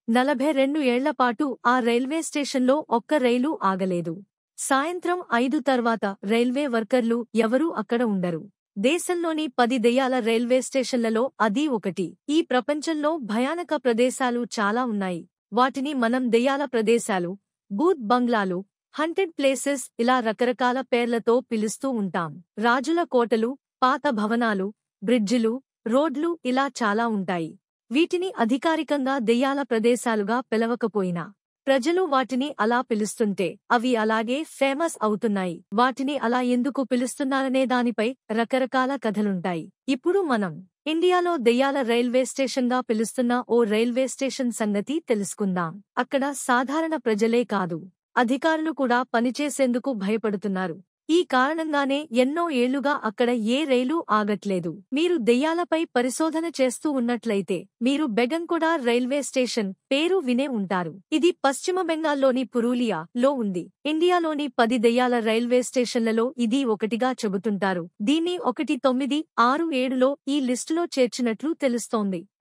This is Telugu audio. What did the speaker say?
42 ఏళ్లపాటు ఆ రైల్వే స్టేషన్లో ఒక్క రైలు ఆగలేదు. సాయంత్రం 5 తర్వాత రైల్వే వర్కర్లు ఎవరూ అక్కడ ఉండరు. దేశంలోని 10 దెయ్యాల రైల్వే స్టేషన్లలో అదీ ఒకటి. ఈ ప్రపంచంలో భయానక ప్రదేశాలు చాలా ఉన్నాయి. వాటిని మనం దెయ్యాల ప్రదేశాలు, భూత్ బంగ్లాలు, హంటెడ్ ప్లేసెస్ ఇలా రకరకాల పేర్లతో పిలుస్తూ ఉంటాం. రాజుల కోటలు, పాత భవనాలు, బ్రిడ్జిలు, రోడ్లు ఇలా చాలా ఉంటాయి. వీటిని అధికారికంగా దెయ్యాల ప్రదేశాలుగా పిలవకపోయినా ప్రజలు వాటిని అలా పిలుస్తుంటే అవి అలాగే ఫేమస్ అవుతున్నాయి. వాటిని అలా ఎందుకు పిలుస్తున్నారనే దానిపై రకరకాల కథలుంటాయి. ఇప్పుడు మనం ఇండియాలో దెయ్యాల రైల్వే స్టేషన్గా పిలుస్తున్న ఓ రైల్వే స్టేషన్ సంగతి తెలుసుకుందాం. అక్కడ సాధారణ ప్రజలే కాదు, అధికారులు కూడా పనిచేసేందుకు భయపడుతున్నారు. ఈ కారణంగానే ఎన్నో ఏళ్లుగా అక్కడ ఏ రైలు ఆగట్లేదు. మీరు దెయ్యాలపై పరిశోధన చేస్తూ ఉన్నట్లయితే మీరు బెగంకొడా రైల్వే స్టేషన్ పేరు వినే ఉంటారు. ఇది పశ్చిమ బెంగాల్లోని పురూలియా లో ఉంది. ఇండియాలోని 10 దెయ్యాల రైల్వే స్టేషన్లలో ఇది ఒకటిగా చెబుతుంటారు. దీన్ని 1967లో ఈ లిస్టులో చేర్చినట్లు తెలుస్తోంది.